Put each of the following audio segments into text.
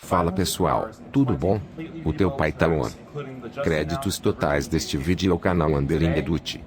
Fala pessoal, tudo bom? oTeuPai tá on. Créditos totais deste vídeo ao canal Inédita.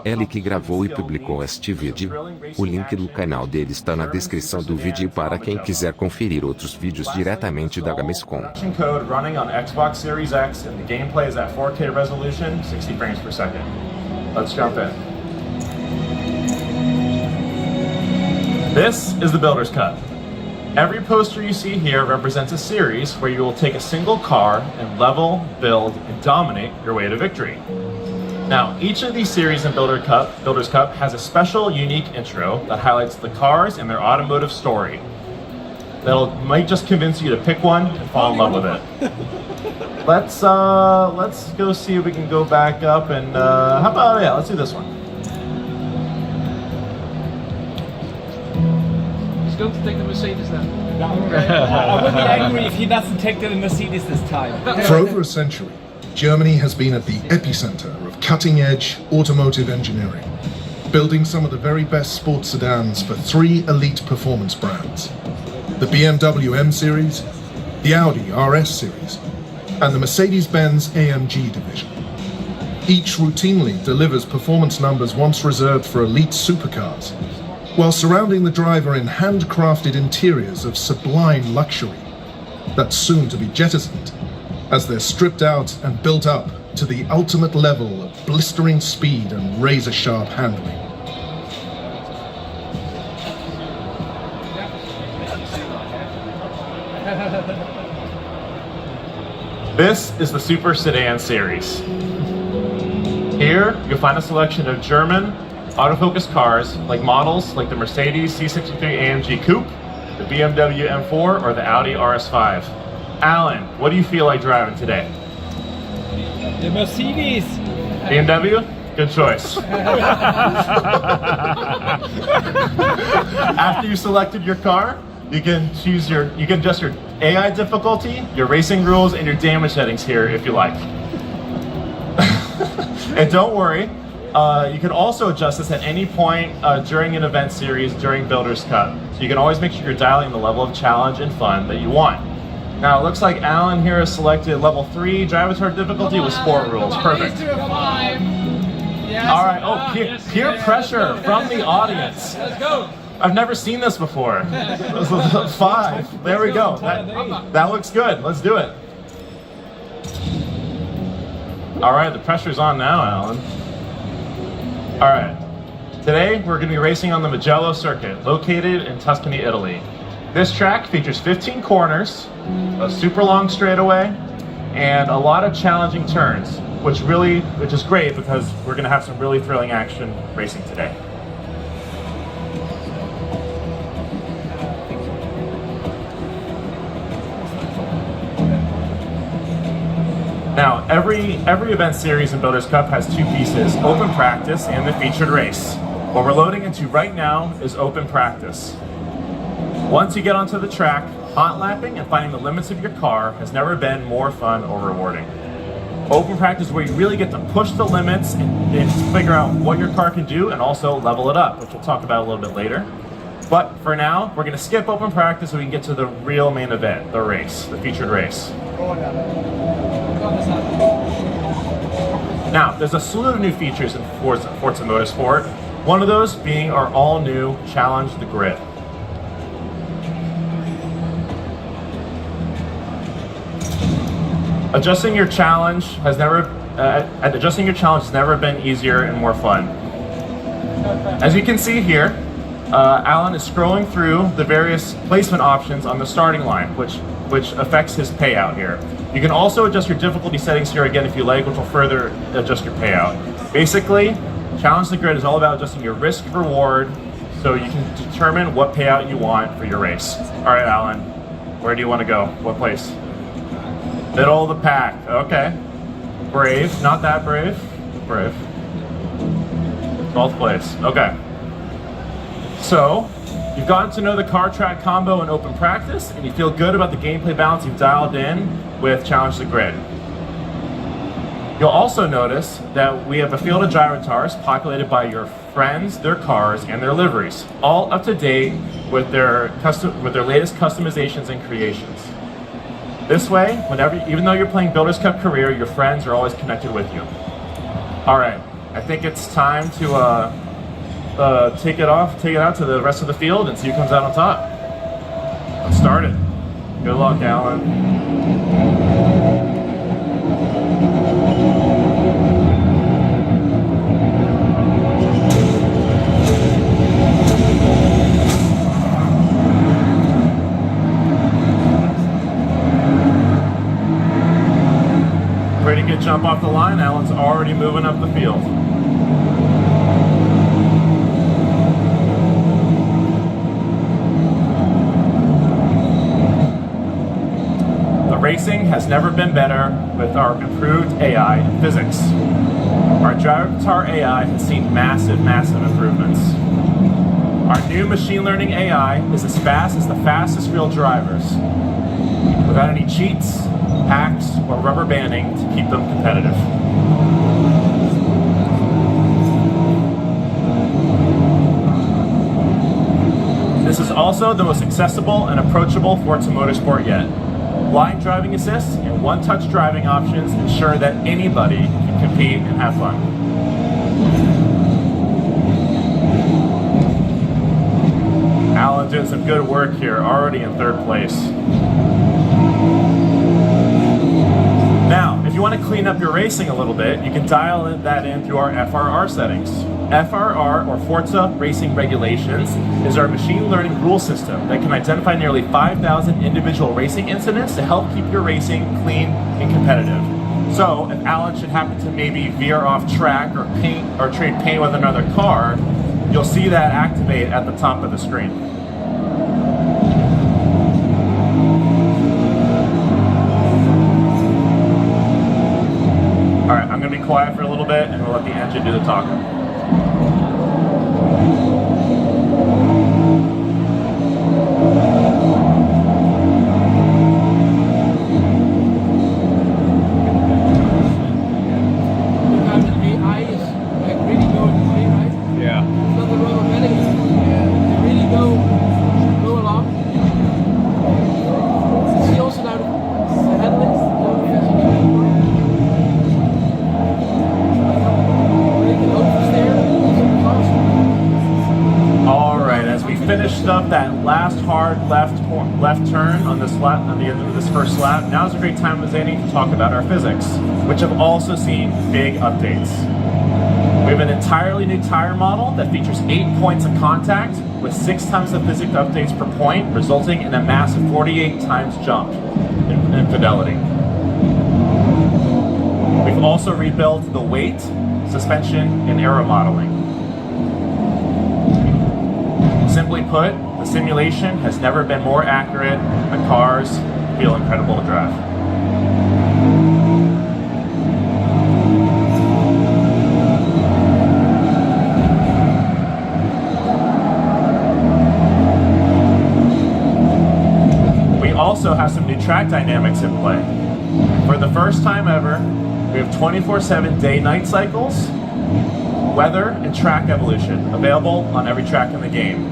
Ele que gravou e publicou este vídeo. O link do canal dele está na descrição do vídeo para quem quiser conferir outros vídeos diretamente da Gamescom. Code running on Xbox Series X and the gameplay is at 4K resolution, 60 frames per second. Let's jump in. This is the Builder's Cut. Every poster you see here represents a series where you will take a single car and level, build, and dominate your way to victory. Now, each of these series in Builder's Cup has a special, unique intro that highlights the cars and their automotive story. Might just convince you to pick one and fall in love with it. Let's go see if we can go back up and how about let's do this one. He's going to take the Mercedes then. I would be angry if he doesn't take the Mercedes this time. For over a century, Germany has been at the epicenter of cutting-edge automotive engineering, building some of the very best sports sedans for three elite performance brands: the BMW M Series, the Audi RS Series, and the Mercedes-Benz AMG division. Each routinely delivers performance numbers once reserved for elite supercars, while surrounding the driver in handcrafted interiors of sublime luxury that's soon to be jettisoned as they're stripped out and built up to the ultimate level of blistering speed and razor-sharp handling. This is the Super Sedan series. Here, you'll find a selection of German autofocus cars like models like the Mercedes C63 AMG Coupe, the BMW M4, or the Audi RS5. Alan, what do you feel like driving today? The Mercedes. BMW? Good choice. After you selected your car, you can adjust your AI difficulty, your racing rules, and your damage settings here if you like. And don't worry, you can also adjust this at any point during an event series during Builder's Cup. So you can always make sure you're dialing the level of challenge and fun that you want. Now it looks like Alan here has selected level 3 driver difficulty with sport rules. Perfect. All right. Oh, peer pressure from the audience. Let's go. I've never seen this before. 5. There we go. That looks good. Let's do it. All right, the pressure's on now, Alan. All right. Today, we're going to be racing on the Mugello circuit, located in Tuscany, Italy. This track features 15 corners, a super long straightaway, and a lot of challenging turns, which is great because we're going to have some really thrilling action racing today. Now, every event series in Builder's Cup has two pieces, open practice and the featured race. What we're loading into right now is open practice. Once you get onto the track, hot lapping and finding the limits of your car has never been more fun or rewarding. Open practice is where you really get to push the limits and figure out what your car can do and also level it up, which we'll talk about a little bit later. But for now, we're going to skip open practice so we can get to the real main event, the race, the featured race. Now, there's a slew of new features in Forza Motorsport, one of those being our all-new Challenge the Grid. Adjusting your challenge has never been easier and more fun. As you can see here, Alan is scrolling through the various placement options on the starting line, which affects his payout here. You can also adjust your difficulty settings here again if you like, which will further adjust your payout. Basically, Challenge the Grid is all about adjusting your risk reward so you can determine what payout you want for your race. All right, Alan, where do you want to go? What place? Middle of the pack. Okay. Brave. Not that brave. Brave. 12th place. Okay. So, you've gotten to know the car track combo in open practice, and you feel good about the gameplay balance you've dialed in with Challenge the Grid. You'll also notice that we have a field of gyro-tars populated by your friends, their cars, and their liveries, all up to date with their latest customizations and creations. This way, even though you're playing Builders Cup Career, your friends are always connected with you. All right, I think it's time to take it out to the rest of the field and see who comes out on top. Let's start it. Good luck, Alan. Pretty good jump off the line. Alan's already moving up the field. The racing has never been better with our improved AI and physics. Our drive-to-tar AI has seen massive improvements. Our new machine learning AI is as fast as the fastest real drivers, without any cheats, hacks, or rubber banding to keep them competitive. This is also the most accessible and approachable Forza Motorsport yet. Blind driving assist and one-touch driving options ensure that anybody can compete and have fun. Alan doing some good work here, already in third place. Now, if you want to clean up your racing a little bit, you can dial that in through our FRR settings. FRR, or Forza Racing Regulations, is our machine learning rule system that can identify nearly 5,000 individual racing incidents to help keep your racing clean and competitive. So, if Alan should happen to maybe veer off track or trade paint with another car, you'll see that activate at the top of the screen. Alright, I'm going to be quiet for a little bit and we'll let the engine do the talking. Finished up that last hard left turn on this lap, on the end of this first lap. Now is a great time as any to talk about our physics, which have also seen big updates. We have an entirely new tire model that features 8 points of contact with 6 times the physics updates per point, resulting in a massive 48 times jump in fidelity. We've also rebuilt the weight, suspension, and aero modeling. Simply put, the simulation has never been more accurate. The cars feel incredible to drive. We also have some new track dynamics in play. For the first time ever, we have 24/7 day-night cycles, weather, and track evolution available on every track in the game,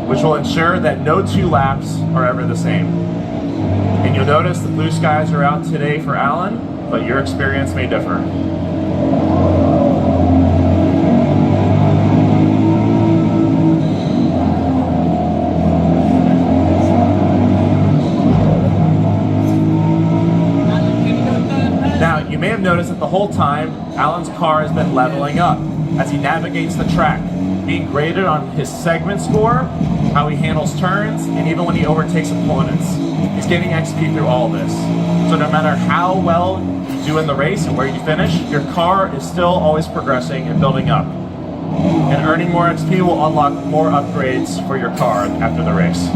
which will ensure that no 2 laps are ever the same. And you'll notice the blue skies are out today for Alan, but your experience may differ. Now, you may have noticed that the whole time, Alan's car has been leveling up as he navigates the track, being graded on his segment score, how he handles turns, and even when he overtakes opponents. He's getting XP through all this. So no matter how well you do in the race and where you finish, your car is still always progressing and building up. And earning more XP will unlock more upgrades for your car after the race.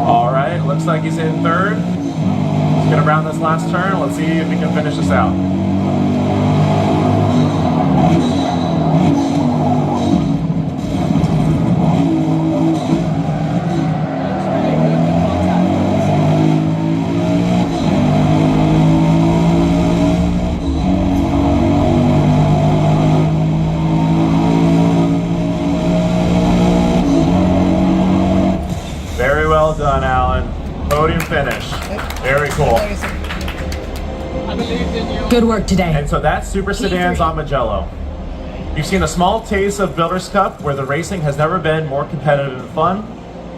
Alright, looks like he's in third. Let's get around this last turn. Let's see if we can finish this out. Well done, Alan. Podium finish. Very cool. I believe in you. Good work today. And so that's Super Sedans on Magello. You've seen a small taste of Builders Cup, where the racing has never been more competitive and fun.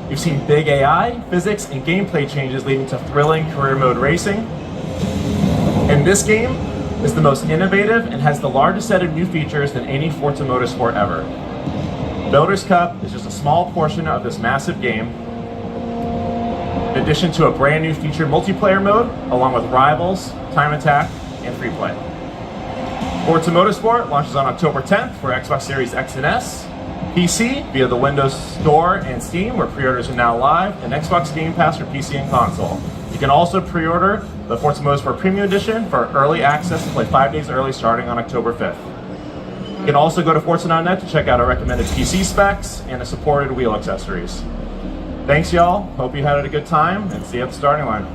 You've seen big AI, physics, and gameplay changes leading to thrilling career mode racing. And this game is the most innovative and has the largest set of new features than any Forza Motorsport ever. Builders Cup is just a small portion of this massive game. In addition to a brand new featured multiplayer mode, along with Rivals, Time Attack, and Free Play. Forza Motorsport launches on October 10th for Xbox Series X and S, PC via the Windows Store and Steam, where pre-orders are now live, and Xbox Game Pass for PC and console. You can also pre-order the Forza Motorsport Premium Edition for early access to play 5 days early starting on October 5th. You can also go to Forza.net to check out our recommended PC specs and the supported wheel accessories. Thanks, y'all. Hope you had a good time, and see you at the starting line.